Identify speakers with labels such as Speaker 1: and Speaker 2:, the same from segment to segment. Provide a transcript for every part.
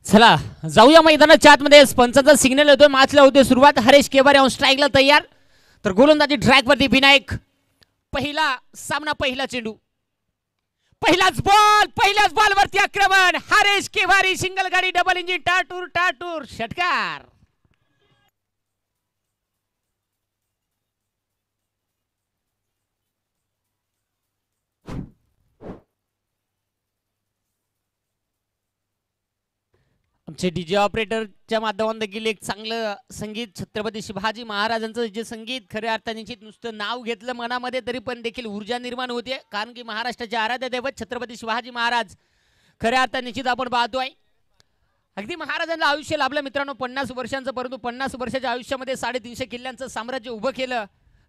Speaker 1: चला जाऊया मैदानाच्या आतमध्ये. पंचांचा सिग्नल होतोय, मॅचला होते सुरुवात. हरेश केवारे ऑन स्ट्राईकला तयार, तर गोलंदाजी ट्रॅकवरती विनायक. पहिला सामना, पहिला चेंडू, पहिल्याच बॉलवरती आक्रमण. हरेश केवारी सिंगल गाडी, डबल इंजिन, टाटूर टाटूर षटकार. आमचे डीजे ऑपरेटरच्या माध्यमातून देखील एक चांगलं संगीत, छत्रपती शिवाजी महाराजांचं जे संगीत, खऱ्या अर्थाने नुसतं नाव घेतलं मनामध्ये तरी पण देखील ऊर्जा निर्माण होते. कारण की महाराष्ट्राचे आराध्य दैवत छत्रपती शिवाजी महाराज खऱ्या अर्थाने निश्चित आपण पाहतोय. अगदी महाराजांना आयुष्य लाभलं मित्रांनो 50 वर्षांचं, परंतु 50 वर्षाच्या आयुष्यामध्ये 350 किल्ल्यांचं साम्राज्य उभं केलं.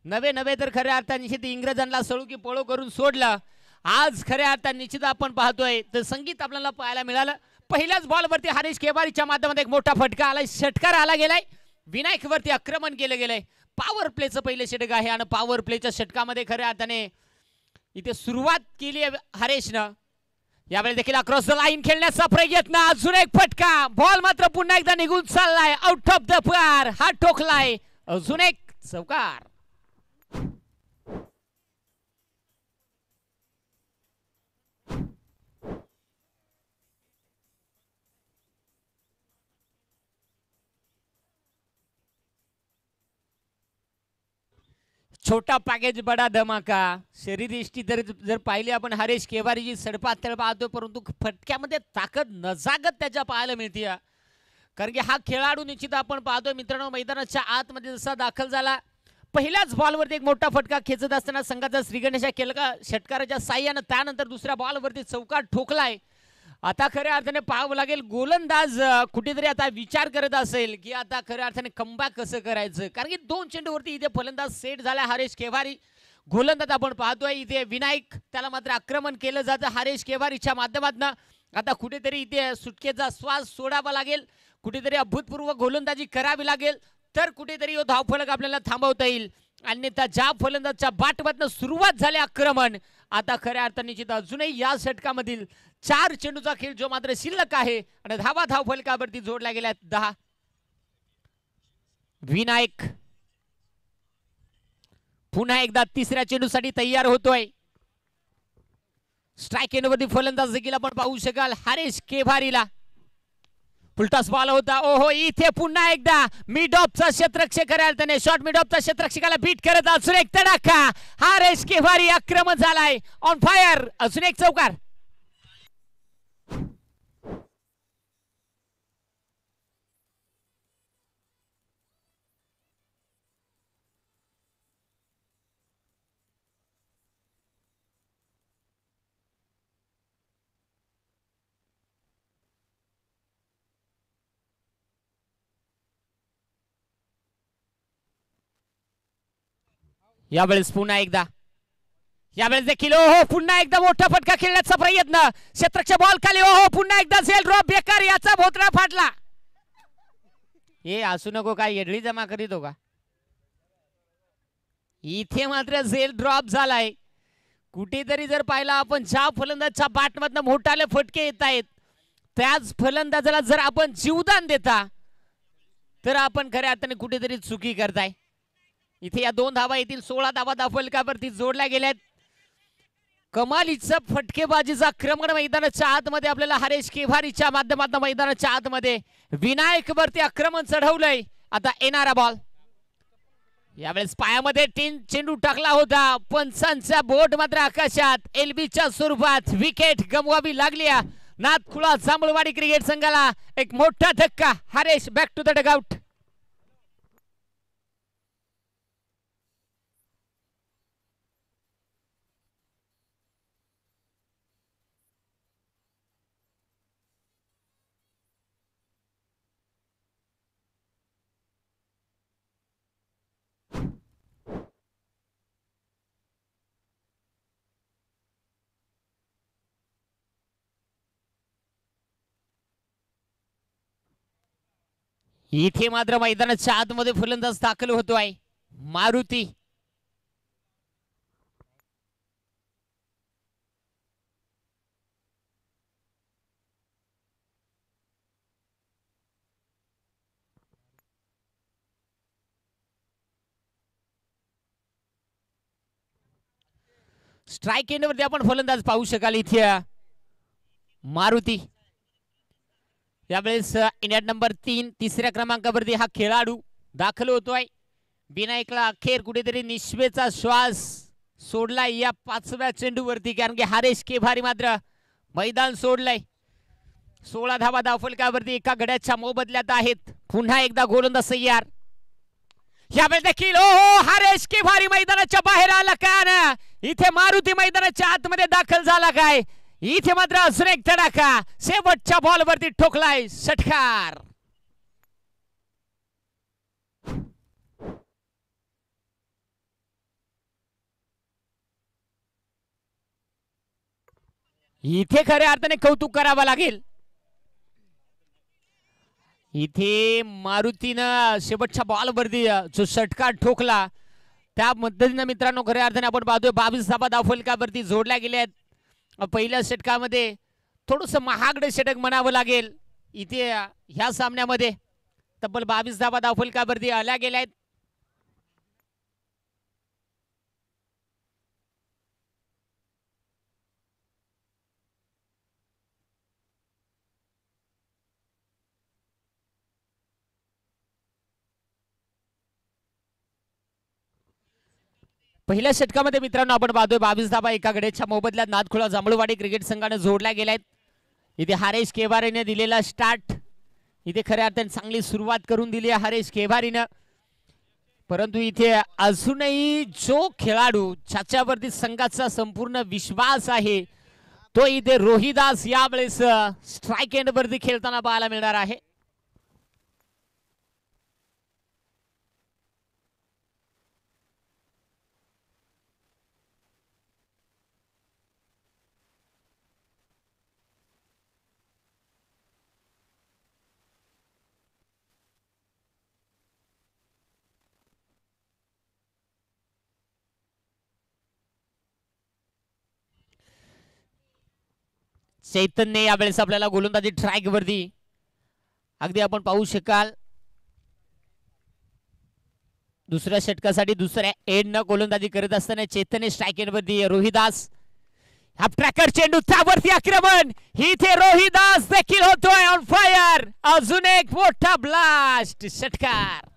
Speaker 1: नवे तर खऱ्या अर्थाने निश्चित इंग्रजांना सळू की पळो करून सोडलं. आज खऱ्या अर्थाने निश्चित आपण पाहतोय तर संगीत आपल्याला पाहायला मिळालं. पहिल्याच बॉलवरती हरेश केवारीच्या माध्यमातून एक मोठा फटका आलाय, षटकार आला गेलाय. विनायकवरती आक्रमण केलं गेलंय. पॉवर प्लेचं पहिलं षटक आहे आणि पॉवर प्लेच्या षटकामध्ये खऱ्या अर्थाने इथे सुरुवात केली आहे हरेशनं. यावेळी देखील अक्रॉस द लाईन खेळण्याचा प्रयत्न, अजून एक फटका. बॉल मात्र पुन्हा एकदा निघून चाललाय, आउट ऑफ द पार. हा ठोकलाय, अजून एक चौकार. छोटा पॅकेज बडा धमाका. शरीरयष्टी जर पाहिली आपण हरेश केवारीची सडपातळ पाहतो, परंतु फटक्यामध्ये ताकद नजाकत त्याच्या पाहायला मिळते. कारण की हा खेळाडू निश्चित आपण पाहतोय मित्रांनो मैदानाच्या आतमध्ये जसा दाखल झाला, पहिल्याच बॉलवरती एक मोठा फटका खेचत असताना संघाचा श्रीगणेशा केलका षटकाराच्या साह्यानं त्यानंतर दुसऱ्या बॉलवरती चौकार ठोकलाय. आता खऱ्या अर्थाने पाहावं लागेल, गोलंदाज कुठेतरी आता विचार करत असेल की आता खऱ्या अर्थाने कमबॅक कसं करायचं. कारण की 2 चेंडूवरती इथे फलंदाज सेट झाला हरेश केवारी. गोलंदाज आपण पाहतोय इथे विनायक, त्याला मात्र आक्रमण केलं जातं हरेश केवारीच्या माध्यमातून. आता कुठेतरी इथे सुटकेचा श्वास सोडावा लागेल, कुठेतरी अभूतपूर्व गोलंदाजी करावी लागेल, तर कुठेतरी धावफलक आपल्याला थांबवता येईल. अन्यथा ज्या फलंदाजच्या बाटमधनं सुरुवात झाली आक्रमण, आता खऱ्या अर्थाने निश्चित अजूनही या षटकामधील 4 चेंडूचा खेळ जो मात्र शिल्लक आहे आणि धाव फलकावरती जोडल्या गेल्या 10. विनायक पुन्हा एकदा तिसऱ्या चेंडूसाठी तयार होतोय. स्ट्राइक एंडवरती फलंदाज देखील आपण पाहू शकाल हरेश केवारीला. फुलटॉस बॉल होता. ओहो, इथे पुन्हा एकदा मिड ऑफचा क्षेत्ररक्षक खऱ्या अर्थाने शॉर्ट मिड ऑफचा क्षेत्ररक्षकाला बीट करत अजून एक तडाखा. हरेश केवारी आक्रमण झालाय, ऑन फायर. अजून एक चौकार. यावेळेस पुन्हा एकदा, यावेळेस देखील ओहो पुन्हा एकदा मोठा फटका खेळण्याचा प्रयत्न. क्षेत्ररक्षक बॉल खाली, ओहो पुन्हा एकदा झेल ड्रॉप बेकार, याचा भोतरा फाटला. हे असू नको, काय येडळी जमा करीत हो का. इथे मात्र झेल ड्रॉप झालाय. कुठेतरी जर पाहिला आपण ज्या फलंदाजच्या बॅटमधनं मोठाले फटके येत आहेत, त्याच फलंदाजाला जर आपण जीवदान देता तर आपण खऱ्या अर्थाने कुठेतरी चुकी करताय. इथे या 2 धावा येतील, 16 धावा धावफलकावरती जोडल्या गेल्यात. कमालीचं फटकेबाजीचा आक्रमण मैदानाच्या आतमध्ये आपल्याला हरेश केवारीच्या माध्यमातून मैदानाच्या आतमध्ये विनायक वरती आक्रमण चढवलंय. आता येणारा बॉल, यावेळेस पायामध्ये 3 चेंडू टाकला होता, पंचांचा बोट मात्र आकाशात. एलबीच्या स्वरूपात विकेट गमवावी लागली. नाथखुळा जांभूळवाडी क्रिकेट संघाला एक मोठा धक्का. Haresh back to the dugout. इथे मात्र मैदानाच्या आतमध्ये फलंदाज दाखल होतोय मारुती. स्ट्राईक एंडवरती आपण फलंदाज पाहू शकाल इथे मारुती. यावेळेस इंडिया नंबर 3 तिसऱ्या क्रमांकावरती हा खेळाडू दाखल होतोय. विनायकला अखेर कुठेतरी निश्वेचा श्वास सोडलाय या 5व्या चेंडूवरती, कारण की हरेश केभारी मात्र मैदान सोडलंय. 16 धावा धावफलकावरती एका गड्याच्या मोबदल्यात आहेत. पुन्हा एकदा गोलंदाज तयार. यावेळेस देखील हरेश केभारी मैदानाच्या बाहेर आला का ना, इथे मारुती मैदानाच्या आतमध्ये दाखल झाला काय. इथे मात्र अजून एक धडाका शेवटच्या बॉलवरती ठोकलाय षटकार. इथे खऱ्या अर्थाने कौतुक करावं लागेल. इथे मारुतीनं शेवटच्या बॉलवरती जो षटकार ठोकला त्या पद्धतीनं मित्रांनो खऱ्या अर्थाने आपण पाहतोय 22 धावा धावफलकावरती जोडल्या गेल्या आहेत. पहिल्या षटकामध्ये थोडंसं महागडे षटक म्हणावं लागेल. इथे ह्या सामन्यामध्ये तब्बल 22 धावा धावफलकावरती आल्या गेल्या आहेत. पहिल्या षटकामध्ये मित्रांनो आपण पाहतोय 22 धावा एका गड्याच्या मोबदल्यात नादखोळा जांभूळवाडी क्रिकेट संघाने जोडल्या गेल्या आहेत. इथे हरेश केभारीने दिलेला स्टार्ट, इथे खऱ्या अर्थाने चांगली सुरुवात करून दिली आहे हरेश केभारीनं. परंतु इथे अजूनही जो खेळाडू ज्याच्यावरती संघाचा संपूर्ण विश्वास आहे तो इथे रोहिदास यावेळेस स्ट्राईक एंड वरती खेळताना पाहायला मिळणार आहे. चैतन्य यावेळेस आपल्याला गोलंदाजी ट्रॅक वरती अगदी आपण पाहू शकाल. दुसऱ्या षटकासाठी दुसऱ्या एंड न गोलंदाजी करत असताना चैतन्य स्ट्राईक एंड वरती रोहिदास. हा ट्रॅकर चेंडू त्यावरती आक्रमण, इथे रोहिदास देखील होतोय ऑन फायर. अजून एक मोठा ब्लास्ट षटकार.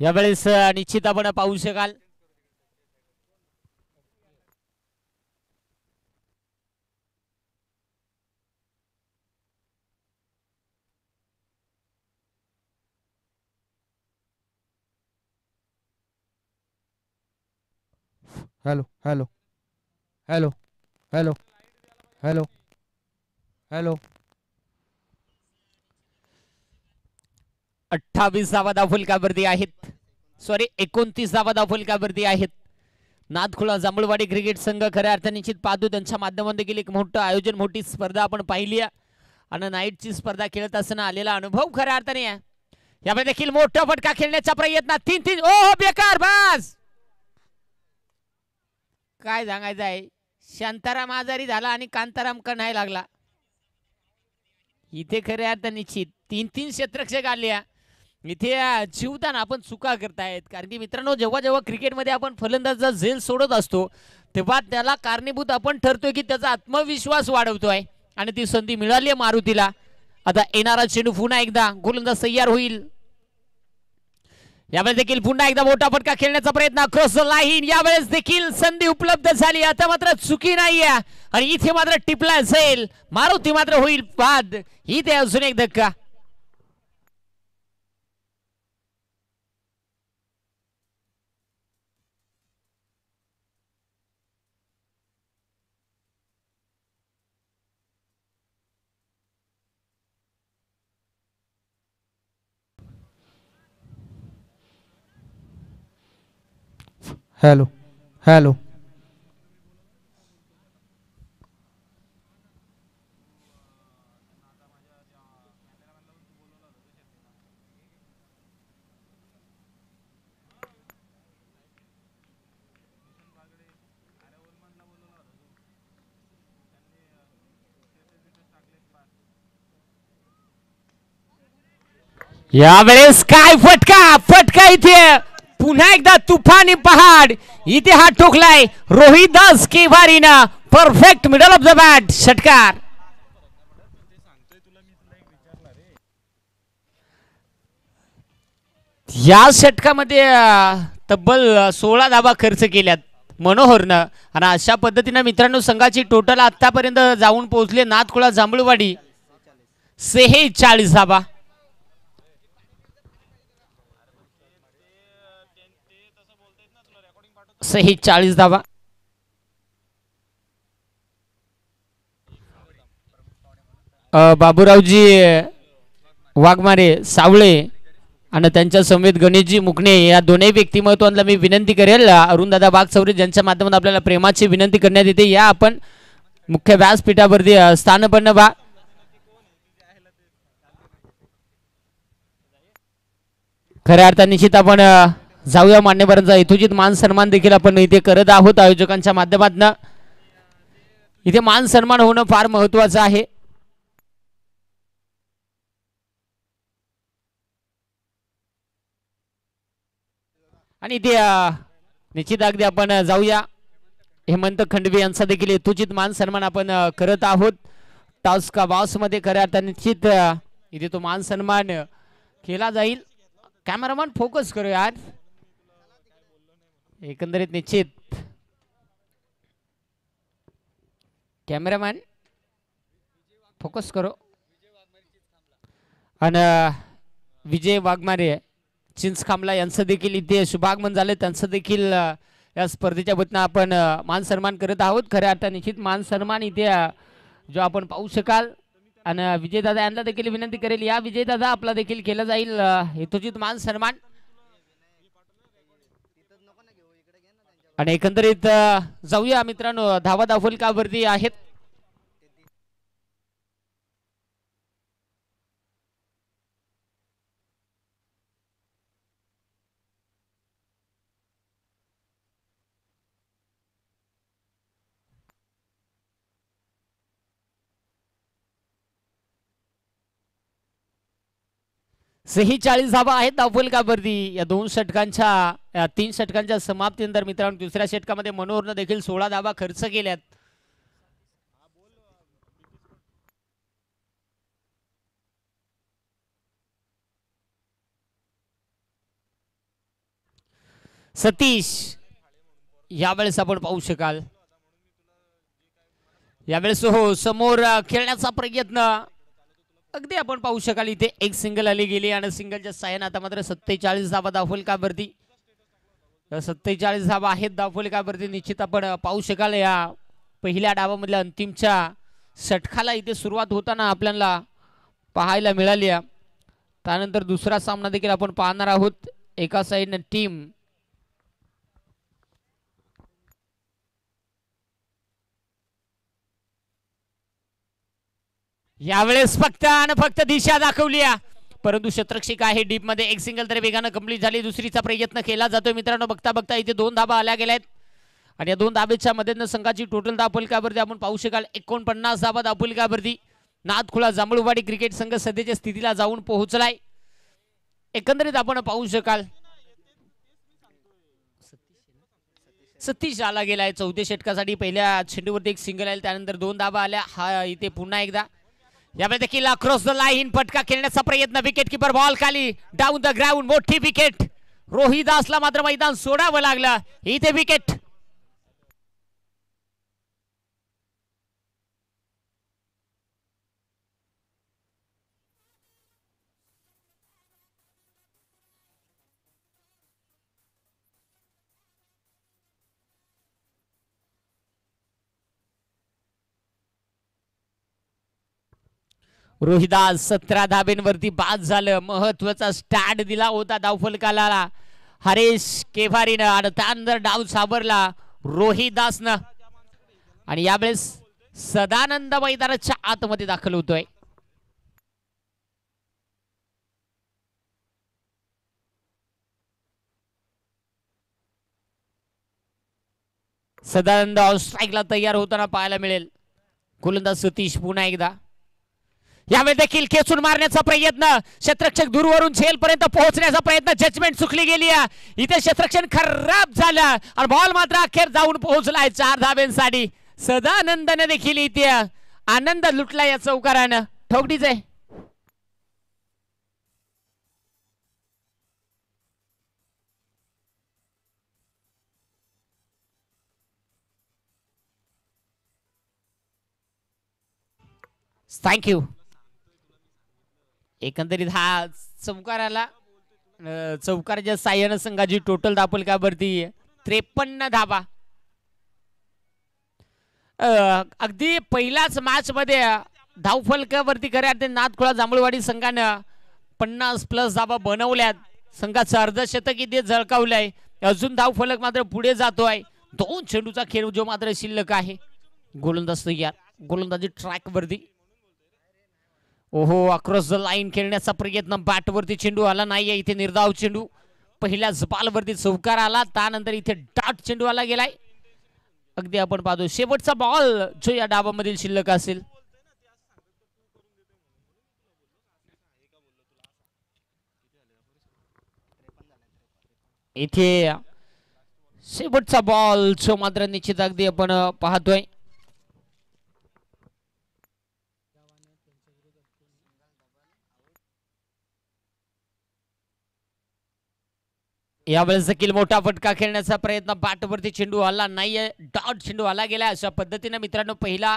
Speaker 1: यावेळेस निश्चित आपण पाहू शकाल
Speaker 2: hello hello hello hello hello hello
Speaker 1: 28 धावा धावफलकावरती आहेत. सॉरी 29 धावा धावफलकावरती आहेत. नादखोळा जांभूळवाडी क्रिकेट संघ खऱ्या अर्थाने निश्चित पाहतो त्यांच्या माध्यमातून देखील एक मोठं आयोजन, मोठी स्पर्धा आपण पाहिली आणि नाईटची स्पर्धा खेळत असताना आलेला अनुभव खऱ्या अर्थाने यामध्ये देखील मोठा फटका खेळण्याचा प्रयत्न. 3-3 ओह बेकार बस. काय सांगायचं आहे, शांताराम आजारी झाला आणि कांताराम कणायला लागला. इथे खऱ्या अर्थाने निश्चित 3-3 क्षेत्ररक्षक आले. इथे जीवदान आपण चुका करतायत, कारण की मित्रांनो जेव्हा जेव्हा क्रिकेटमध्ये आपण फलंदाजाचा झेल सोडत असतो तेव्हा त्याला कारणीभूत आपण ठरतोय की त्याचा आत्मविश्वास वाढवतोय आणि ती संधी मिळाली आहे मारुतीला. आता येणारा चेंडू पुन्हा एकदा गोलंदाज तयार होईल. यावेळेस देखील पुन्हा एकदा मोठा फटका खेळण्याचा प्रयत्न क्रॉस द लाईन. यावेळेस देखील संधी उपलब्ध झाली. आता मात्र चुकी नाहीये आणि इथे मात्र टिपला असेल मारुती, मात्र होईल बाद. इथे अजून एक धक्का.
Speaker 2: हॅलो हॅलो
Speaker 1: यावेळेस काय फटका फटका इथे पुन्हा एकदा तुफानी पहाड इथे हात ठोकलाय रोहिदास केवारीना perfect middle of the bat षटकार. या षटकामध्ये तब्बल 16 धाबा खर्च केल्यात मनोहरनं आणि अशा पद्धतीने मित्रांनो संघाची टोटल आतापर्यंत जाऊन पोहोचले नाथखोळा जांभूळवाडी 46 धाबा. सही 40 धावा. बाबूरावजी वाघमारे सावळे आणि त्यांच्या समेत गणेशजी मुकणे या दोन्ही व्यक्तिमत्वांना मी विनंती करेल अरुणदादा बागचौरे ज्यांच्या माध्यमातून आपल्याला प्रेमाची विनंती करण्यात येते या आपण मुख्य व्यासपीठावरती स्थानपन्न बा. खऱ्या अर्थाने निश्चित आपण जाऊया मान्यवरांचा यथोचित मान सन्मान देखील आपण इथे करत आहोत आयोजकांच्या माध्यमातून. इथे मान सन्मान होणं फार महत्वाचं आहे. आणि इथे निश्चित अगदी आपण जाऊया हेमंत खंडवे यांचा देखील यथोचित मान सन्मान आपण करत आहोत. टॉस का बॉस मध्ये खऱ्या अर्थाने निश्चित इथे तो मान सन्मान केला जाईल. कॅमेरामॅन फोकस करू यार. एकंदरीत निश्चित कॅमेरामॅन फोकस करो. आणि विजय वाघमारे चिंचखांबला यांचं देखील इथे शुभागमन झाले त्यांचं देखील या स्पर्धेच्या वतीनं आपण मान सन्मान करत आहोत. खऱ्या अर्थाने निश्चित मान सन्मान इथे जो आपण पाहू शकाल. आणि विजयदादा यांना देखील विनंती करेल या विजयदादा आपला देखील केला जाईल यथोचित मान सन्मान. आणि एकंदरीत जाऊया मित्रांनो धावा दाफलकावरती आहेत. सही 40 धावा आहेत दाफलकावरती या दोन षटकांच्या 3 षटकांच्या समाप्तीनंतर मित्रांनो दुसऱ्या षटकामध्ये मनोहरनं देखील 16 धावा खर्च केल्यात. सतीश यावेळेस आपण पाहू शकाल यावेळेस हो समोर खेळण्याचा प्रयत्न अगदी आपण पाहू शकाल इथे एक सिंगल आली गेली आणि सिंगलच्या साह्याने आता मात्र 47 धावा दाफलकावरती 47 धावा आहेत दाफलकावरती. निश्चित आपण पाहू शकाल या पहिल्या डावामधल्या अंतिमच्या षटकाला इथे सुरुवात होताना आपल्याला पाहायला मिळाली. त्यानंतर दुसरा सामना देखील आपण पाहणार आहोत. एका साईडने टीम यावेळेस फक्त आणि फक्त दिशा दाखवली परंतु शतरक्षक आहे डीप मध्ये एक सिंगल तरी वेगानं कंप्लीट झाली. दुसरीचा प्रयत्न केला जातोय मित्रांनो. बघता बघता इथे 2 धाबा आल्या गेल्या आहेत आणि या 2 धाब्याच्या मदतीने संघाची टोटल दाफलकावरती आपण पाहू शकाल 49 धाबा दाफलकावरती. नाथखोळा जांभूळवाडी क्रिकेट संघ सध्याच्या स्थितीला जाऊन पोहोचलाय. एकंदरीत आपण पाहू शकाल सतीश आला गेलाय 4थ्या षटकासाठी. पहिल्या चेंडूवरती एक सिंगल आले त्यानंतर 2 धाबा आल्या. हा इथे पुन्हा एकदा यावेळी देखील अक्रॉस द लाईन फटका खेळण्याचा प्रयत्न. विकेट किपर बॉल खाली डाऊन द ग्राउंड. मोठी विकेट. रोहिदासला मात्र मैदान सोडावं लागलं. इथे विकेट. रोहिदास 17 धाब्यांवरती बाद झालं. महत्वाचा स्टार्ट दिला होता धावफलकाला हरेश केभारीनं आणि त्यानंतर डाव साबरला रोहिदासनं आणि यावेळेस सदानंद मैदानाच्या आतमध्ये दाखल होतोय. सदानंद ऑन स्ट्राईकला तयार होताना पाहायला मिळेल. गोलंदाज सतीश पुन्हा एकदा यावेळी देखील खेचून मारण्याचा प्रयत्न, क्षेत्ररक्षक दूरवरून झेल पर्यंत पोहोचण्याचा प्रयत्न, जजमेंट चुकली गेली. इथे क्षेत्ररक्षण खराब झालं आणि बॉल मात्र अखेर जाऊन पोहोचलाय 4 धाब्यांसाठी. सदानंदने देखील इथे आनंद लुटला या चौकारानं. ठोकडीच आहे. थँक्यू. एकंदरीत हा चौकाराला चौकाराच्या साह्यानं संघाची टोटल धापलकावरती 53 धाबा. अगदी पहिल्याच मॅच मध्ये धावफलकावरती खऱ्या अर्थाने नाथखोळा जांभूळवाडी संघानं 50+ धाबा बनवल्यात. संघाचं अर्धशतक इथे झळकावलंय. अजून धावफलक मात्र पुढे जातोय. 2 चेंडूचा खेळ जो मात्र शिल्लक आहे. गोलंदाज तयार, गोलंदाजी ट्रॅक वरती. ओहो, अक्रॉस द लाईन खेळण्याचा प्रयत्न, बॅट वरती चेंडू आला नाहीये. इथे निर्धाव चेंडू पहिल्या झपाल वरती चौकार आला, त्यानंतर इथे डाट चेंडू आला गेलाय. अगदी आपण पाहतो शेवटचा बॉल जो या डावामधील शिल्लक असेल. इथे शेवटचा बॉल जो मात्र निश्चित अगदी आपण पाहतोय. यावेळेस देखील मोठा फटका खेळण्याचा प्रयत्न, बॅटवरती चेंडू आला नाहीये, डॉट चेंडू आला गेला. अशा पद्धतीने मित्रांनो पहिला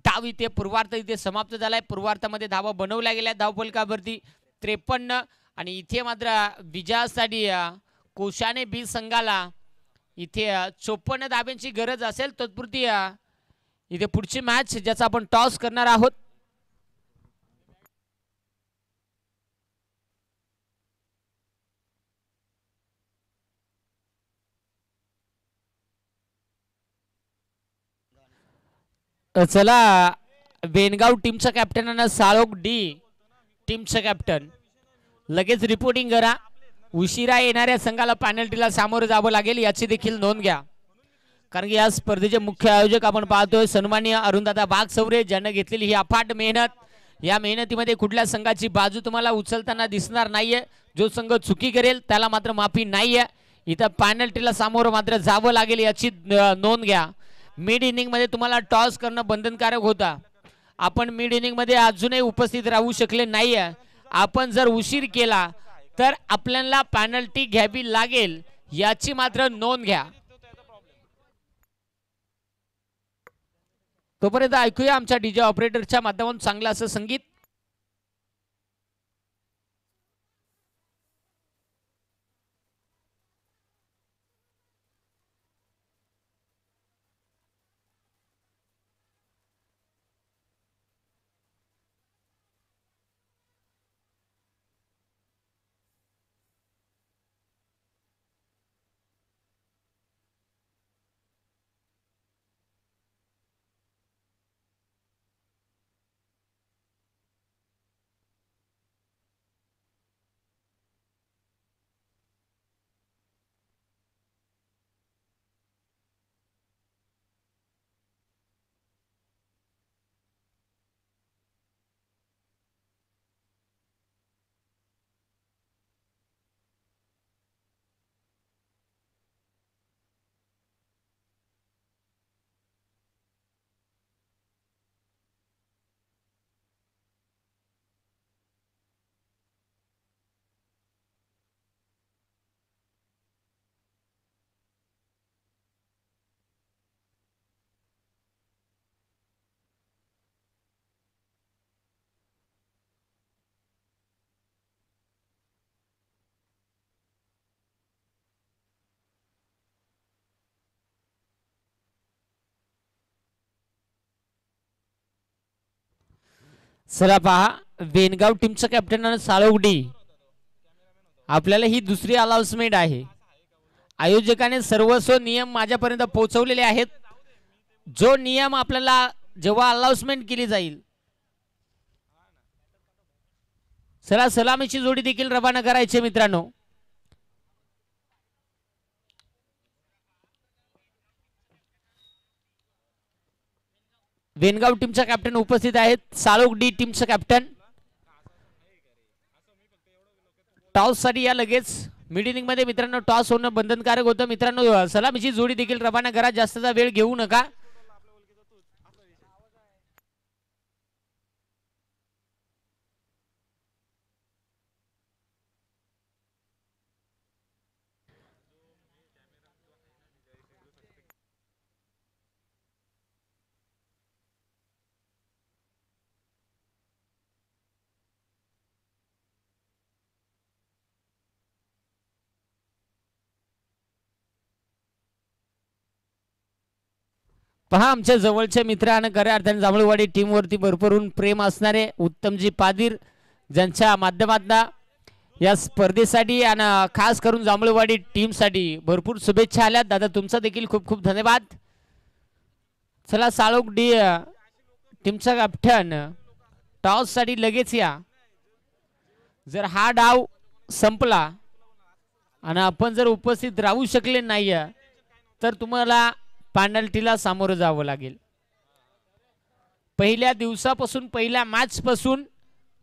Speaker 1: डाव इथे पूर्वार्ध इथे समाप्त झालाय. पूर्वार्धामध्ये धावा बनवल्या गेल्या धावफलकावरती 53 आणि इथे मात्र विजयासाठी कोशाने बी संघाला इथे 54 धाब्यांची गरज असेल. तत्पुरती इथे पुढची मॅच ज्याचा आपण टॉस करणार आहोत. चला, बेनगाव टीमचा कॅप्टन आणि साळोग डी टीमचं कॅप्टन लगेच रिपोर्टिंग करा. उशिरा येणाऱ्या संघाला पेनल्टीला सामोरं जावं लागेल याची देखील नोंद घ्या. कारण की या स्पर्धेचे मुख्य आयोजक आपण पाहतोय सन्माननीय अरुणदादा बागसवरे, ज्यानं घेतलेली ही अफाट मेहनत. या मेहनतीमध्ये कुठल्या संघाची बाजू तुम्हाला उचलताना दिसणार नाहीये. जो संघ चुकी करेल त्याला मात्र माफी नाहीये. इथं पेनल्टीला सामोरं मात्र जावं लागेल याची नोंद घ्या. मिड इनिंग मध्ये तुम्हाला टॉस करणं बंधनकारक होता. आपण मिड इनिंग मध्ये अजूनही उपस्थित राहू शकले नाहीये. आपण जर उशीर केला तर आपल्याला पेनल्टी घ्यावी लागेल याची मात्र नोंद घ्या. तोपर्यंत ऐकूया आमच्या डीजे ऑपरेटरच्या माध्यमातून चांगलं असं संगीत. चला पहा, बेनगाव टीमचं कॅप्टन आणि साळोगडी आपल्याला ही दुसरी अनाउन्समेंट आहे. आयोजकाने सर्वस्व नियम माझ्यापर्यंत पोहोचवलेले आहेत. जो नियम आपल्याला जेव्हा अनाउन्समेंट केली जाईल, चला सलामीची जोडी देखील रवाना करायची मित्रांनो. वेनगाव टीमचा कॅप्टन उपस्थित आहेत. साळोग डी टीमचा कॅप्टन टॉस साठी या लगेच. मिड इनिंग मध्ये मित्रांनो टॉस होणं बंधनकारक होतं. मित्रांनो सलामीची जोडी देखील रवाना करा, जास्तचा वेळ घेऊ नका. पहा आमच्या जवळचे मित्र आणि खऱ्या अर्थाने जांभूळवाडी टीम वरती भरभरून प्रेम असणारे उत्तमजी पादीर, ज्यांच्या माध्यमातून या स्पर्धेसाठी आणि खास करून जांभूळवाडी टीम साठी भरपूर शुभेच्छा आल्या. दादा तुमचा देखील खूप खूप धन्यवाद. चला साळोग डी टीमचा कॅप्टन टॉस साठी लगेच या. जर हा डाव संपला आणि आपण जर उपस्थित राहू शकले नाही तर तुम्हाला पेनल्टीला सामोरं जावं लागेल. पहिल्या दिवसापासून पहिल्या मॅच पासून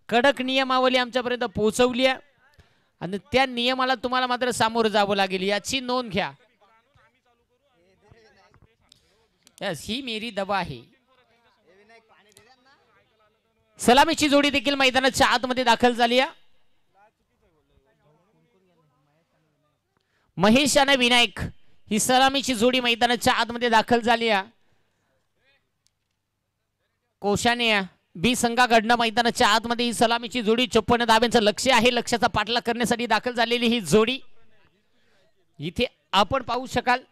Speaker 1: कडक नियमावली आमच्यापर्यंत पोहोचवली आहे आणि त्या नियमाला तुम्हाला मात्र सामोरं जावं लागेल, याची नोंद घ्या. यस, ही मेरी दवा आहे. सलामीची जोडी देखील मैदानाच्या आतमध्ये दाखल झाली आहे. महेश आणि विनायक ही सलामीची जोडी मैदानाच्या आतमध्ये दाखल झाली आहे. कोशाने बी संघाकडनं मैदानाच्या आतमध्ये ही सलामीची जोडी 54 धाब्यांचं लक्ष्य आहे. लक्ष्याचा पाठलाग करण्यासाठी दाखल झालेली ही जोडी इथे आपण पाहू शकाल.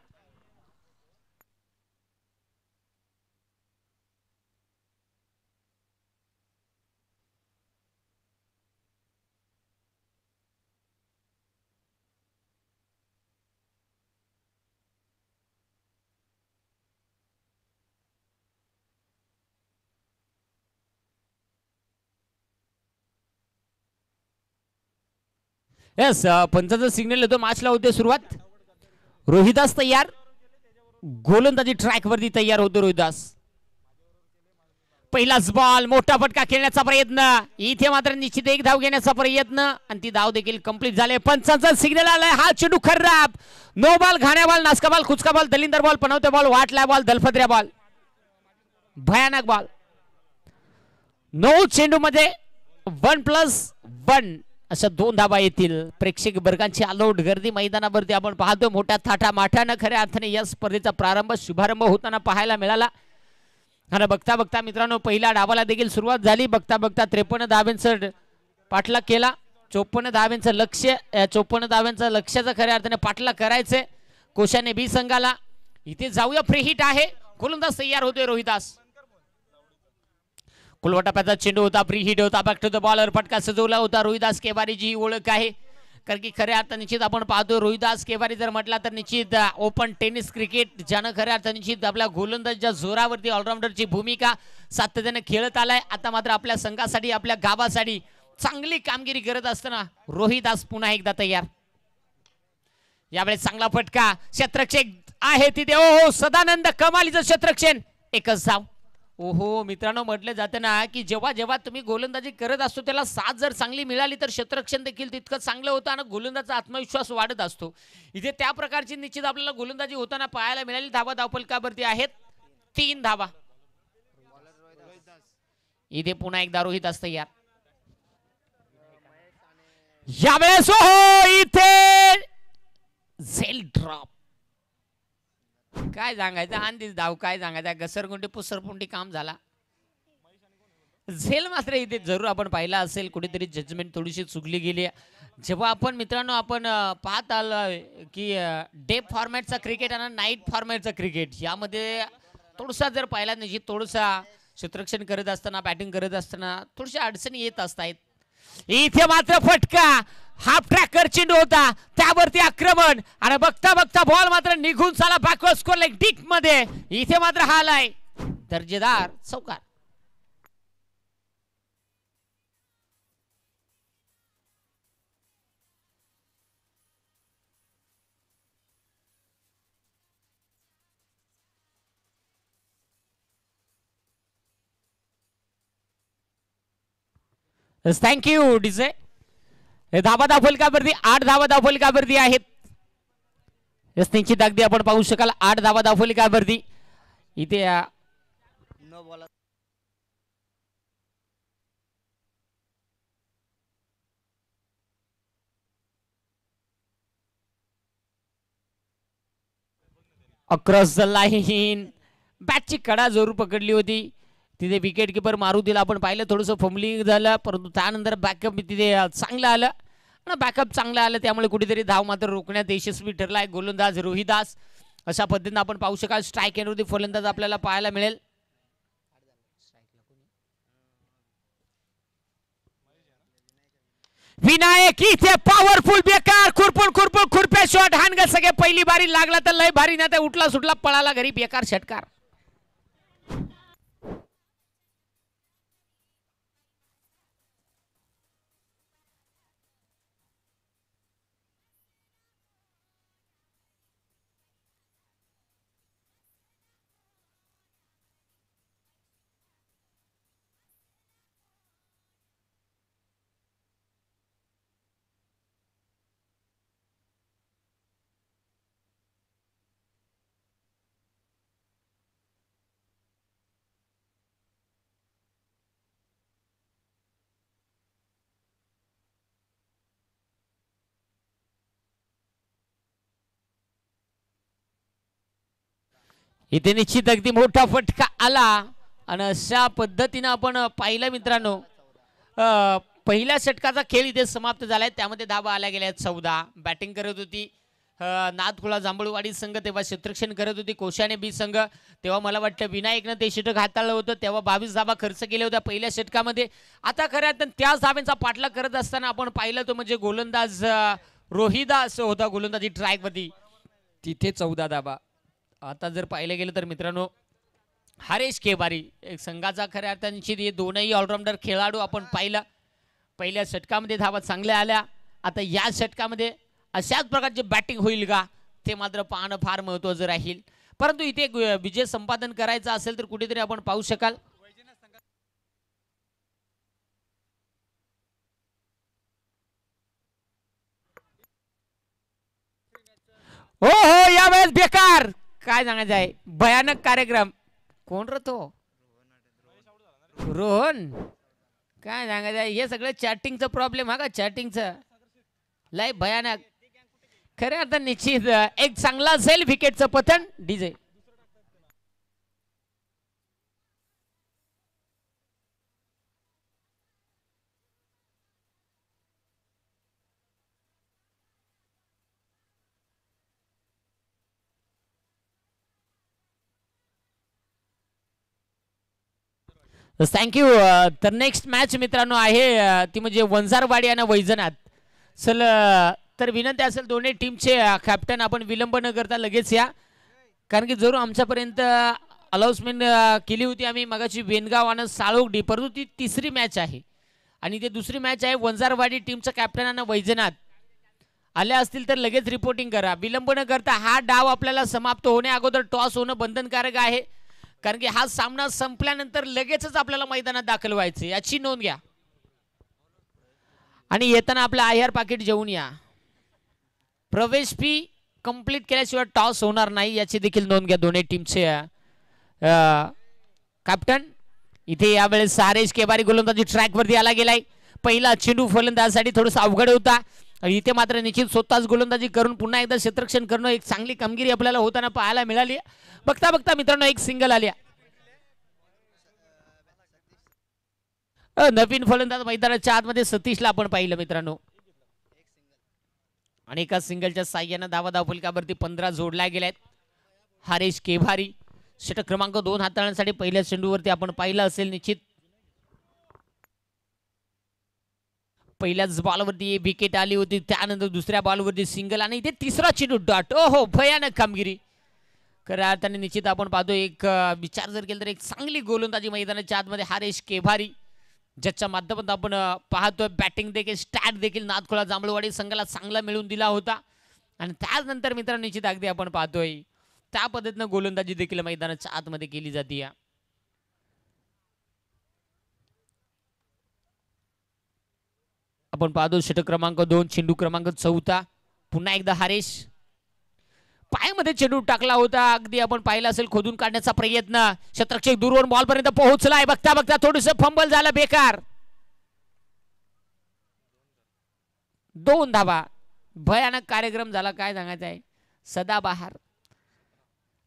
Speaker 1: यस, पंचाचा सिग्नल येतो. मॅचला होते सुरुवात. रोहिदास तयार, गोलंदाजी ट्रॅक वरती तयार होतो रोहिदास. पहिलाच बॉल, मोठा फटका खेळण्याचा प्रयत्न. इथे मात्र निश्चित एक धाव घेण्याचा प्रयत्न आणि ती धाव देखील कंप्लीट झाले. पंचाचा सिग्नल आलाय. हा चेंडू खराब. नो बॉल, घाण्या बॉल, नासका बॉल, खुचका बॉल, दलिंदर बॉल, पनवते बॉल, वाटल्या बॉल, दलफद्र्या बॉल, भयानक बॉल. 9 चेंडू मध्ये 1+1 अशा 2 धाबा येतील. प्रेक्षक वर्गांची आलोट गर्दी मैदानावरती आपण पाहतो. मोठ्या थाटा माठानं खऱ्या अर्थाने या स्पर्धेचा प्रारंभ शुभारंभ होताना पाहायला मिळाला. आणि बघता बघता मित्रांनो पहिल्या डावाला देखील सुरुवात झाली. बघता बघता 53 धाब्यांचं पाठलाग केला. 54 धाब्यांचं लक्ष्य, 54 धाब्यांचं लक्ष्याचा खऱ्या अर्थाने पाठलाग करायचंय कोशाने बी संघाला. इथे जाऊया, फ्री हिट आहे. गोलंदाज तयार होतोय रोहिदास. कुलवटाप्याचा चेंडू होता, फ्री हिट होता, बॅक टू द बॉलर फटका सजवला होता. रोहिदास केवारीची ही ओळख आहे, कारण की खऱ्या अर्थाने निश्चित आपण पाहतो रोहिदास केवारी जर म्हटला तर निश्चित ओपन टेनिस क्रिकेट ज्यानं खऱ्या अर्थाने निश्चित आपल्या गोलंदाजच्या जोरावरती ऑलराऊंडरची भूमिका सातत्याने खेळत आलाय. आता मात्र आपल्या संघासाठी आपल्या गावासाठी चांगली कामगिरी करत असताना रोहिदास पुन्हा एकदा तयार. यावेळेस चांगला फटका, क्षेत्ररक्षक आहे तिथे. ओहो, सदानंद कमालीचं क्षेत्ररक्षण, एकच धाव. ओहो मित्रांनो, म्हटलं जातं ना की जेव्हा जेव्हा तुम्ही गोलंदाजी करत असतो त्याला साथ जर चांगली मिळाली तर क्षेत्ररक्षण देखील तितकं चांगलं होतं आणि गोलंदाजाचा आत्मविश्वास वाढत असतो. इथे त्या प्रकारची निश्चित आपल्याला गोलंदाजी होताना पाहायला मिळाली. धावा धावफलकावरती आहेत 3 धावा. इथे पुन्हा एकदा रोहिदास तयार. यावेळेस ओहो, इथे झेल ड्रॉप. काय सांगायचं, अंधीच धाव, काय सांगायचं, घसरगुंडी पुसरपुंडी काम झाला. झेल मात्र इथे जरूर आपण पाहिला असेल कुठेतरी जजमेंट थोडीशी चुकली गेली. जेव्हा आपण मित्रांनो आपण पाहत आलोय की डे फॉर्मॅटचा क्रिकेट आणि नाईट फॉर्मॅटचा क्रिकेट यामध्ये थोडासा जर पाहिला नाही, थोडासा क्षेत्ररक्षण करत असताना बॅटिंग करत असताना थोडीशी अडचणी येत असतात. इथे मात्र फटका, हाफ ट्रॅकर चेंडू होता, त्यावरती आक्रमण आणि बघता बघता बॉल मात्र निघून चाला बॅकवर्ड स्कोर लाईक डिक मध्ये. इथे मात्र हा आलाय दर्जेदार चौकार. Thank you DJ. धावा फलकावरती 8 धावा फलकावरती आहेत. यस निश्चित अगदी आपण पाहू शकाल 8 धावा फलकावरती इथे अक्रॉस द लाईन. बॅटची कडा जोर पकडली होती तिथे विकेट किपर मारुतीला आपण पाहिलं थोडंसं फंबलिंग झालं परंतु त्यानंतर बॅकअप तिथे चांगलं आलं आणि बॅकअप चांगलं आलं त्यामुळे कुठेतरी धाव मात्र रोखण्यात यशस्वी ठरला आहे गोलंदाज रोहिदास. अशा पद्धतीने आपण पाहू शकाल स्ट्राईक एंडवरती फलंदाज आपल्याला पाहायला मिळेल. विनायक इथे पॉवरफुल बेकार खुरपून खुरपे शॉट हाणगा सगळे पहिली बारी लागला तर लय भारी ना उठला सुटला पळाला घरी बेकार षटकार. इथे निश्चित अगदी मोठा फटका आला आणि अशा पद्धतीने आपण पाहिलं मित्रांनो पहिल्या षटकाचा खेळ इथे समाप्त झालाय. त्यामध्ये धावा आल्या गेल्या 14. बॅटिंग करत होती नादखुळा जांभूळवाडी संघ तेव्हा क्षेत्ररक्षण करत होती कोशाने बी संघ. तेव्हा मला वाटतं विनायकनं ते षटक हाताळलं होतं तेव्हा 22 धावा खर्च केल्या होत्या पहिल्या षटकामध्ये. आता खऱ्या अर्थानं त्याच धाव्यांचा पाठलाग करत असताना आपण पाहिलं तो म्हणजे गोलंदाज रोहिदास होता गोलंदाजी ट्रॅकवरती तिथे 14 धावा. आता जर पाहिलं गेलं तर मित्रांनो हरेश केवारी एक संघाचा खऱ्या अर्थाने दोनही ऑलराऊंडर खेळाडू आपण पाहिलं. पहिल्या षटकामध्ये धावा चांगल्या आल्या. आता या षटकामध्ये अशाच प्रकारचे बॅटिंग होईल का ते मात्र पाहणं फार महत्त्वाचं राहील. परंतु इथे विजय संपादन करायचं असेल तर कुठेतरी आपण पाहू शकाल हो हो यावेळेस बेकार काय सांगायचं आहे भयानक कार्यक्रम. कोण रे तो रोहन काय सांगायचं आहे हे सगळं चॅटिंगचं प्रॉब्लेम हा का चॅटिंगचं लय भयानक. खऱ्या अर्थाने निश्चित एक चांगला असेल विकेटचं पतन डीजे. थँक्यू. तर नेक्स्ट मॅच मित्रांनो आहे ती म्हणजे वंजारवाडी आणि वैजनाथ. चल तर विनंती असेल दोन्ही टीमचे कॅप्टन आपण विलंब न करता लगेच या कारण की जरूर आमच्यापर्यंत अनाउन्समेंट केली होती आम्ही मगाची वेनगाव आणि साळोगडी परंतु ती तिसरी मॅच आहे आणि ते दुसरी मॅच आहे वंजारवाडी टीमचं कॅप्टन आणि वैजनाथ आले असतील तर लगेच रिपोर्टिंग करा विलंब न करता. हा डाव आपल्याला समाप्त होण्या अगोदर टॉस होणं बंधनकारक आहे कारण की हा सामना संपल्यानंतर लगेचच आपल्याला मैदानात दाखल व्हायचे याची नोंद घ्या आणि येताना आपलं आयआर पाकिट घेऊन या. प्रवेश फी कंप्लीट केल्याशिवाय टॉस होणार नाही याची देखील नोंद घ्या दोन्ही टीमचे कॅप्टन. इथे यावेळेस हरेश केवारी गोलंदाजी ट्रॅकवरती आला गेलाय. पहिला चेंडू फलंदाजासाठी थोडंसं अवघड होता इथे मात्र निश्चित स्वतःच गोलंदाजी करून पुन्हा एकदा क्षेत्ररक्षण करणं एक चांगली कामगिरी आपल्याला होताना पाहायला मिळाली. बघता बघता मित्रांनो एक सिंगल आल्या. नवीन फलंदाज मैदानाच्या आतमध्ये सतीशला आपण पाहिलं मित्रांनो आणि एका सिंगलच्या साह्यानं धावा फलकावरती 15 जोडल्या गेल्यात. हरेश केवारी षटक क्रमांक 2 हाताळण्यासाठी पहिल्या चेंडूवरती आपण पाहिलं असेल निश्चित पहिल्याच बॉलवरती विकेट आली होती, त्यानंतर दुसऱ्या बॉलवरती सिंगल आणि इथे तिसरा चेंडू डॉट. ओहो, भयानक कामगिरी. खऱ्या अर्थाने निश्चित आपण पाहतो एक विचार जर केला तर एक चांगली गोलंदाजी मैदानाच्या आतमध्ये हरेश केभारी, ज्याच्या माध्यमातून आपण पाहतोय बॅटिंग देखील स्टॅट देखील नादखोळा जांभळवाडी संघाला चांगला मिळून दिला होता. आणि त्यानंतर मित्रांनो निश्चित अगदी आपण पाहतोय त्या पद्धतीनं गोलंदाजी देखील मैदानाच्या आतमध्ये केली जाते. आपण पाहतो षटक क्रमांक 2 चेंडू क्रमांक 4. पुन्हा एकदा हरेश पायामध्ये चेंडू टाकला होता, अगदी आपण पाहिलं असेल खोदून काढण्याचा प्रयत्न, शतरक्षक दूरवर बॉल पर्यंत पोहोचलाय, बघता बघता थोडस फंबल झालं, बेकार. 2 धावा. भयानक कार्यक्रम झाला, काय सांगायचं आहे, सदाबहार.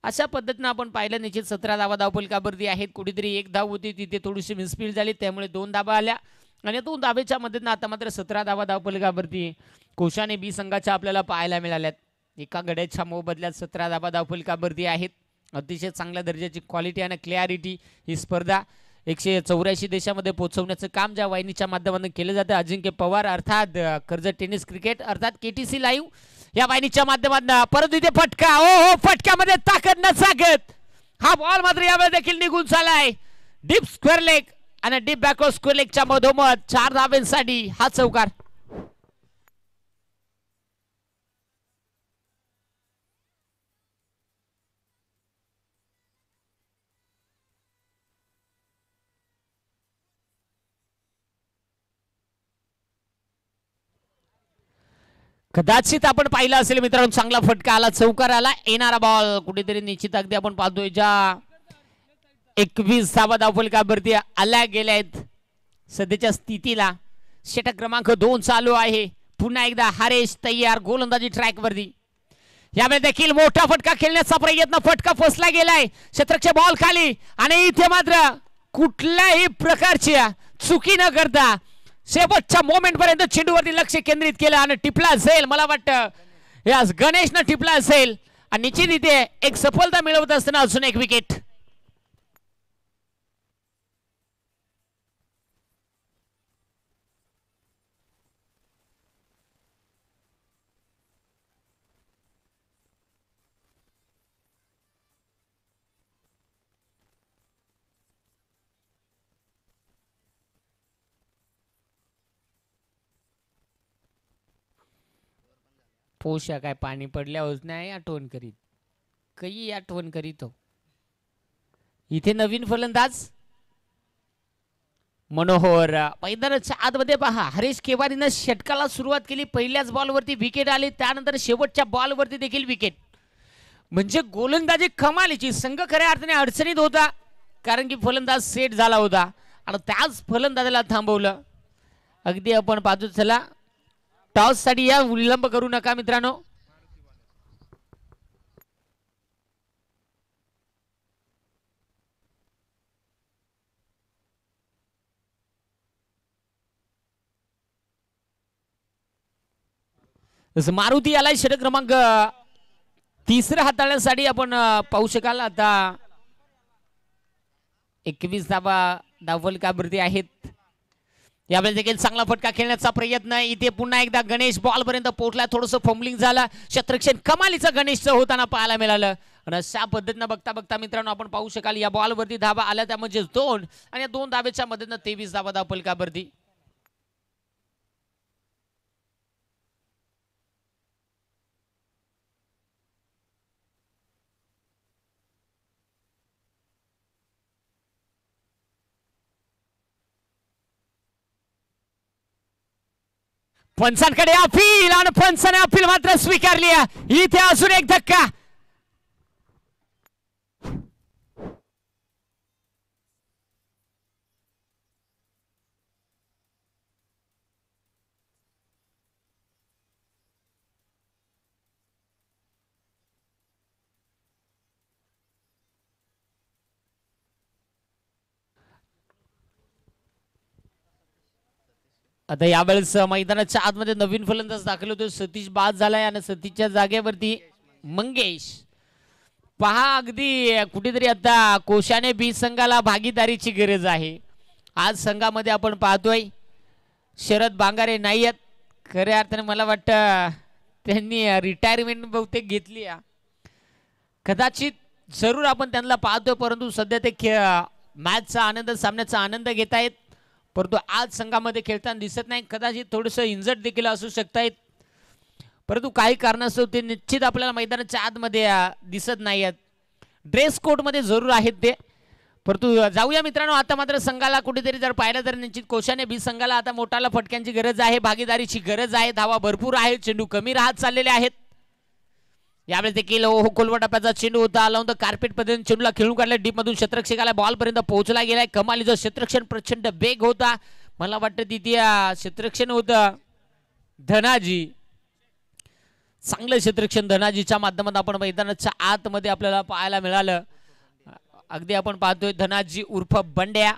Speaker 1: अशा पद्धतीनं आपण पाहिलं निश्चित 17 धावा धावफलकावरती आहेत. कुठेतरी 1 धाव होती, तिथे थोडीशी मिसफील्ड झाली, त्यामुळे 2 धावा आल्या आणि 2 धावेच्या मदतीनं आता मात्र 17 धावा धावफलकावरती कोशाने बी संघाच्या आपल्याला पाहायला मिळाल्यात. एका गड्याच्या मोबदल्यात 17 धावा धावफलकावरती आहेत. अतिशय चांगल्या दर्जाची क्वालिटी आणि क्लॅरिटी ही स्पर्धा 184 देशामध्ये पोहोचवण्याचं काम ज्या वाहिनीच्या माध्यमातून केलं जातं, अजिंक्य पवार अर्थात कर्जत टेनिस क्रिकेट अर्थात KTC लाईव्ह या वाहिनीच्या माध्यमातून. परंतु इथे फटका, ओ फटक्यामध्ये ताकद न जागत हा बॉल मात्र यावेळी देखील निघून चालाय. डीप स्क्वेअर लेग आणि डीप बॅकवर्ड स्क्वेअर लेगच्या मधोमध 4 धावांसाठी हा चौकार. कदाचित आपण पाहिलं असेल मित्रांनो, चांगला फटका आला, चौकार आला, येणारा बॉल कुठेतरी निश्चित अगदी आपण पाहतोय ज्या 21 धावा धावफलकावरती आल्या गेल्या आहेत सध्याच्या स्थितीला. षटक क्रमांक 2 चालू आहे. पुन्हा एकदा हरेश तयार गोलंदाजी ट्रॅक वरती. यावेळी देखील मोठा फटका खेळण्याचा प्रयत्न, फटका फसला गेलाय, शतरक्षक बॉल खाली आणि इथे मात्र कुठल्याही प्रकारची चुकी न करता शेवटच्या मोमेंट पर्यंत चेंडूवरती लक्ष केंद्रित केलं आणि टिपला असेल, मला वाटतं यास गणेशनं टिपला असेल आणि निश्चित इथे एक सफलता मिळवत असताना अजून एक विकेट. पोषा काय पाणी पडल्यावर नाही आठवण करीत, काही आठवण करीत हो. इथे नवीन फलंदाज मनोहर मैदानाच्या आतमध्ये पहा. हरेश केवारीनं षटकाला सुरुवात केली, पहिल्याच बॉलवरती विकेट आली, त्यानंतर शेवटच्या बॉलवरती देखील विकेट. म्हणजे गोलंदाजी कमालीची. संघ खऱ्या अर्थाने अडचणीत होता कारण की फलंदाज सेट झाला होता आणि त्याच फलंदाजाला थांबवलं. अगदी आपण पाहतो. चला टॉस साठी या, विलंब करू नका मित्रांनो. मारुती आलाय षटक क्रमांक 3 हाताळण्यासाठी आपण पाहू शकाल. आता 21 धावा धावफलकावरती आहेत. यावेळी देखील चांगला फटका खेळण्याचा प्रयत्न. इथे पुन्हा एकदा गणेश बॉल पर्यंत पोहोचला, थोडंसं फंबलिंग झालं, शतरक्षण कमालीचं गणेशचं होताना पाहायला मिळालं. आणि अशा पद्धतीनं बघता बघता मित्रांनो आपण पाहू शकाल या बॉलवरती धावा आल्या, त्या म्हणजे 2 आणि या 2 धावेच्या मदतीनं 23 धावा धावफलकावरती. पंचांकडे अपील आणि पंचाने अपील मात्र स्वीकारली. इथे अजून एक धक्का. आता यावेळेस मैदानाच्या आतमध्ये नवीन फलंदाज दाखल होतो. सतीश बाद झालाय आणि सतीशच्या जागेवरती मंगेश. पहा अगदी कुठेतरी आता कोशाने बी संघाला भागीदारीची गरज आहे. आज संघामध्ये आपण पाहतोय शरद बांगारे नाही आहेत. खऱ्या अर्थाने मला वाटतं त्यांनी रिटायरमेंट बहुतेक घेतली आहे. कदाचित जरूर आपण त्यांना पाहतोय, परंतु सध्या ते मॅचचा आनंद, सामन्याचा आनंद घेत आहेत, परंतु आज संघामध्ये खेळताना दिसत नाही. कदाचित थोडंसं इंजर्ड देखील असू शकतायत, परंतु काही कारणास्तव ते निश्चित आपल्याला मैदानाच्या आतमध्ये दिसत नाही आहेत. ड्रेस कोडमध्ये जरूर आहेत ते. परंतु जाऊया मित्रांनो, आता मात्र संघाला कुठेतरी जर पाहिलं तर निश्चित कोशाने बी संघाला आता मोठाला फटक्यांची गरज आहे, भागीदारीची गरज आहे. धावा भरपूर आहे, चेंडू कमी राहत चाललेले आहेत. यावेळेस देखील कोलवा टप्प्याचा चेंडू होता, लावून कार्पेट पद्धतीने चेंडूला खेळून काढला. डीप मधून क्षेत्ररक्षकाला बॉल पर्यंत पोहोचला गेलाय. कमालीचं क्षेत्ररक्षण, प्रचंड वेग होता. मला वाटतं तिथे क्षेत्ररक्षण होतं धनाजी. चांगलं क्षेत्ररक्षण धनाजीच्या माध्यमातून आपण मैदानाच्या आतमध्ये आपल्याला पाहायला मिळालं. अगदी आपण पाहतोय धनाजी उर्फ बंड्या,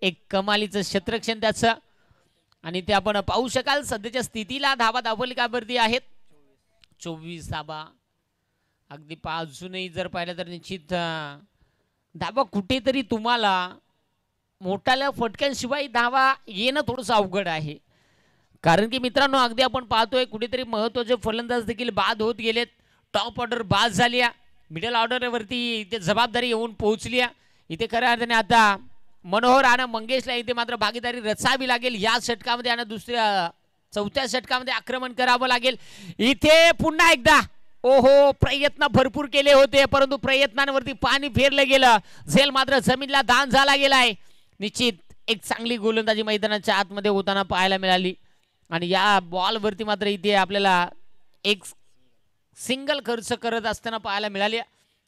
Speaker 1: एक कमालीचं क्षेत्ररक्षण त्याचं. आणि ते आपण पाहू शकाल सध्याच्या स्थितीला धावा दाबोलीकावरती आहेत 24 धाबा. अगदी अजूनही जर पाहिलं तर निश्चित धावा कुठेतरी तुम्हाला मोठ्या फटक्यांशिवाय धावा येणं थोडंसं अवघड आहे. कारण की मित्रांनो, अगदी आपण पाहतोय कुठेतरी महत्त्वाचे फलंदाज देखील बाद होत गेलेत. टॉप ऑर्डर बाद झाली, मिडल ऑर्डरवरती इथे जबाबदारी येऊन पोहोचली. इथे खऱ्या अर्थाने आता मनोहर आणि मंगेशला इथे मात्र भागीदारी रचावी लागेल. या षटकामध्ये आणि दुसऱ्या चौथ्या षटकामध्ये आक्रमण करावं लागेल. इथे पुन्हा एकदा ओहो, प्रयत्न भरपूर केले होते, परंतु प्रयत्नांवरती पाणी फेरलं गेलं. झेल मात्र जमीनला दान झाला गेलाय. निश्चित एक चांगली गोलंदाजी मैदानाच्या आतमध्ये होताना पाहायला मिळाली. आणि या बॉलवरती मात्र इथे आपल्याला एक सिंगल खर्च करत असताना पाहायला मिळाली.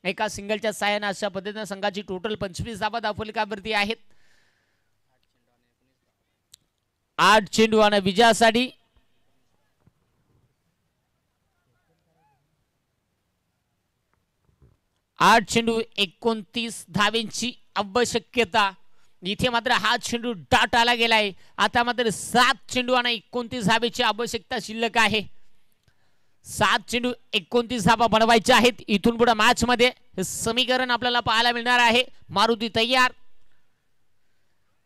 Speaker 1: एका सिंगलच्या साहाय्याने अशा पद्धतीने संघाची टोटल 25 धावा दाफोलीकावरती आहेत. 8 चेंडू आणि विजयासाठी 8 चेंडू 29 धावेंची आवश्यकता. इथे मात्र हा चेंडू डाट आला गेलाय. आता मात्र 7 चेंडू आणि 29 धावेची आवश्यकता शिल्लक आहे. 7 चेंडू 29 धावा बनवायच्या आहेत. इथून पुढे मॅच मध्ये हे समीकरण आपल्याला पाहायला मिळणार आहे. मारुती तयार.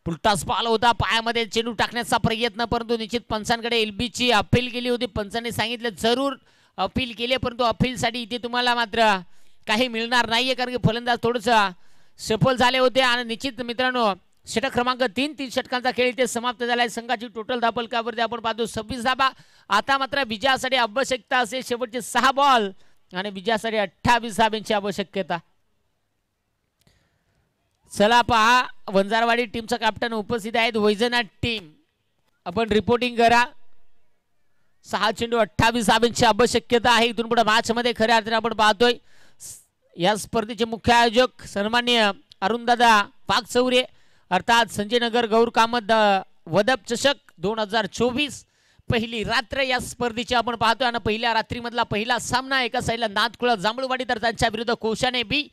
Speaker 1: पुलटास बॉल होता, पायामध्ये चेंडू टाकण्याचा प्रयत्न, परंतु निश्चित पंचांकडे एलबीची अपील केली होती. पंचांनी सांगितलं जरूर अपील केले, परंतु अपीलसाठी इथे तुम्हाला मात्र काही मिळणार नाहीये, कारण की फलंदाज थोडस सफल झाले होते. आणि निश्चित मित्रांनो, षटक क्रमांक 3 षटकांचा खेळ इथे समाप्त झालाय. संघाची टोटल धावफलकावरती आपण पाहतो 26 धावा. आता मात्र विजयासाठी आवश्यकता असेल शेवटचे 6 बॉल आणि विजयासाठी 28 धाब्यांची आवश्यकता. चला पहा, वंजारवाडी टीमचा कॅप्टन उपस्थित आहेत. वैजनाथ टीम, आपण रिपोर्टिंग करा. 6 चेंडू 28 धाब्यांची आवश्यकता आहे. इथून पुढे मॅच मध्ये खऱ्या अर्थाने आपण पाहतोय या स्पर्धेचे मुख्य आयोजक सन्माननीय अरुणदादा पागचौरे, अर्थात संजय नगर गौर कामत वदप चषक 2024 पहिली रात्र या स्पर्धेची आपण पाहतोय. आणि पहिल्या रात्रीमधला पहिला सामना, एका साईडला नाथखुळा जांभूळवाडी तर त्यांच्या विरुद्ध कोशाने बी.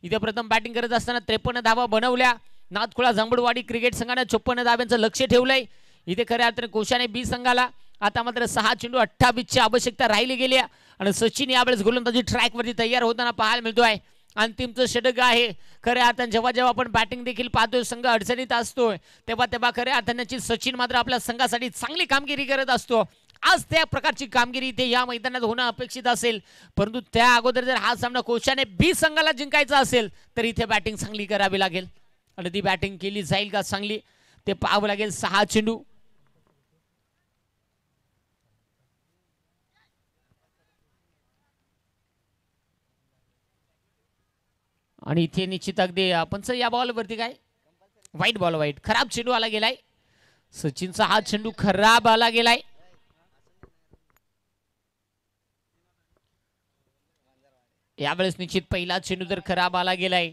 Speaker 1: इथे प्रथम बॅटिंग करत असताना 53 धावा बनवल्या. नाथखुळा जांभूळवाडी क्रिकेट संघाने 56 धाव्यांचं लक्ष ठेवलंय. इथे खऱ्या अर्थाने कोशाने बी संघाला आता मात्र 6 चेंडू 28 ची आवश्यकता राहिली गेली. आणि सचिन यावेळेस गोलंदाजी ट्रॅकवरती तयार होताना पाहायला मिळतोय. अंतिमचं षटक आहे. खऱ्या अर्थाने जेव्हा जेव्हा आपण बॅटिंग देखील पाहतोय, संघ अडचणीत असतोय, तेव्हा खऱ्या अर्थाने सचिन मात्र आपल्या संघासाठी चांगली कामगिरी करत असतो. आज त्या प्रकारची कामगिरी इथे या मैदानात होणं अपेक्षित असेल, परंतु त्या अगोदर जर हा सामना कोशाने बी संघाला जिंकायचा असेल तर इथे बॅटिंग चांगली करावी लागेल. आणि ती बॅटिंग केली जाईल का चांगली ते पाहावं लागेल. 6 चेंडू आणि इथे निश्चित अगदी आपण या बॉलवरती काय वाईट बॉल, वाईट खराब चेंडू आला गेलाय. सचिनचा हा चेंडू खराब आला गेलाय. यावेळेस निश्चित पहिला चेंडू तर खराब आला गेलाय,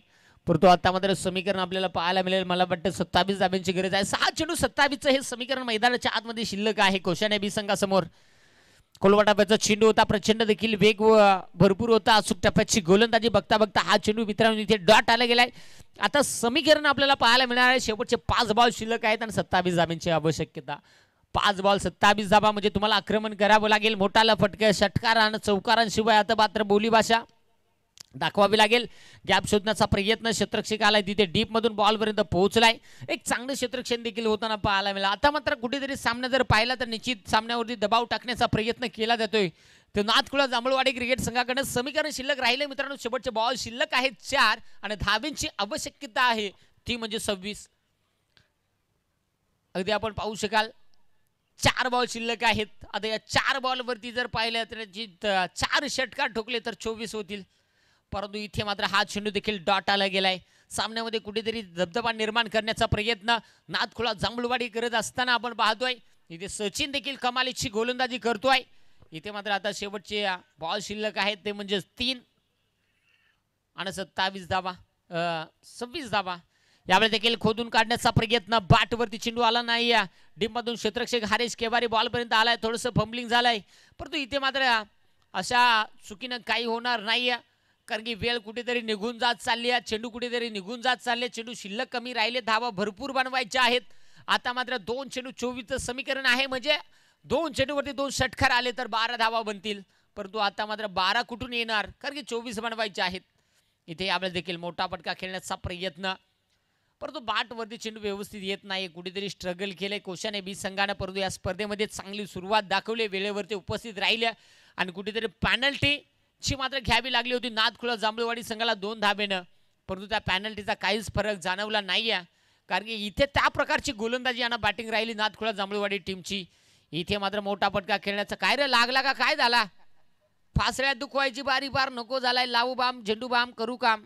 Speaker 1: परंतु आता मात्र समीकरण आपल्याला पाहायला मिळेल. मला वाटतं 27 धाब्यांची गरज आहे. 6 चेंडू 27चं हे समीकरण मैदानाच्या आतमध्ये शिल्लक आहे कोशाने बी संघासमोर. कोलवा टप्प्याचा चेंडू होता, प्रचंड देखील वेग भरपूर होता. अचूक टप्प्याची गोलंदाजी बघता बघता हा चेंडू मित्रांनो इथे डॉट आला गेलाय. आता समीकरण आपल्याला पाहायला मिळणार आहे. शेवटचे 5 बॉल शिल्लक आहेत आणि 27 धाब्यांची आवश्यकता. 5 बॉल 27 धाबा म्हणजे तुम्हाला आक्रमण करावं लागेल. मोठाला फटका षटकार आणि चौकारांशिवाय आता मात्र बोलीभाषा दाखवावी लागेल. गॅप शोधण्याचा प्रयत्न क्षेत्ररक्षक आलाय तिथे डीप मधून बॉल पर्यंत पोहोचलाय. एक चांगलं क्षेत्ररक्षण देखील होताना पाहायला मिळालं. आता मात्र कुठेतरी सामना जर पाहिला तर निश्चित सामन्यावरती दबाव टाकण्याचा प्रयत्न केला जातोय. तो नाथखुळा जांभूळवाडी क्रिकेट संघाकडे समीकरण शिल्लक राहिले मित्रांनो. शेवटचे बॉल शिल्लक आहेत 4 आणि धावेंची आवश्यकता आहे ती म्हणजे 26. अगदी आपण पाहू शकाल 4 बॉल शिल्लक आहेत. आता या 4 बॉलवरती जर पाहिलं तर 4 षटकार ठोकले तर 24 होतील. परंतु इथे मात्र हा चेंडू देखील डॉटाला गेलाय. सामन्यामध्ये कुठेतरी दबदबा निर्माण करण्याचा प्रयत्न नाथखुळा जांभूळवाडी करत असताना आपण पाहतोय. इथे सचिन देखील कमालीची गोलंदाजी करतोय. इथे मात्र आता शेवटचे बॉल शिल्लक आहेत ते म्हणजे 3 आणि 27 धावा 26 धावा. यावेळी देखील खोदून काढण्याचा प्रयत्न बॅटवरती चेंडू आला नाही. डीपमधून क्षेत्ररक्षक हरेश केवारी बॉल पर्यंत आलाय. थोडंसं फंबलिंग झालंय परंतु इथे मात्र अशा चुकीनं काही होणार नाही. कारण की वेळ कुठेतरी निघून जात चालली आहे. चेंडू कुठेतरी निघून जात चालले. चेंडू शिल्लक कमी राहिले. धावा भरपूर बनवायच्या आहेत. आता मात्र 2 चेंडू 24चं समीकरण आहे. म्हणजे 2 चेंडूवरती 2 षटकार आले तर 12 धावा बनतील. परंतु आता मात्र 12 कुठून येणार कारण की 24 बनवायचे आहेत. इथे यावेळेस देखील मोठा फटका खेळण्याचा प्रयत्न परंतु बॅटवरती चेंडू व्यवस्थित येत नाही. कुठेतरी स्ट्रगल केलंय कोशाने बी संघानं. परंतु या स्पर्धेमध्ये चांगली सुरुवात दाखवली. वेळेवरती उपस्थित राहिल्या आणि कुठेतरी पॅनल्टीची मात्र घ्यावी लागली होती नाथखुळा जांभूळवाडी संघाला 2 धाबेनं. परंतु त्या पॅनल्टीचा काहीच फरक जाणवला नाही आहे. कारण की इथे त्या प्रकारची गोलंदाजी आणि बॅटिंग राहिली नाथखुळा जांभूळवाडी टीमची. इथे मात्र मोठा फटका खेळण्याचा काय रे लागला का काय झाला. फासळ्यात दुखवायची बारी पार नको झालाय. लावू बाम झेंडू बाम करू काम.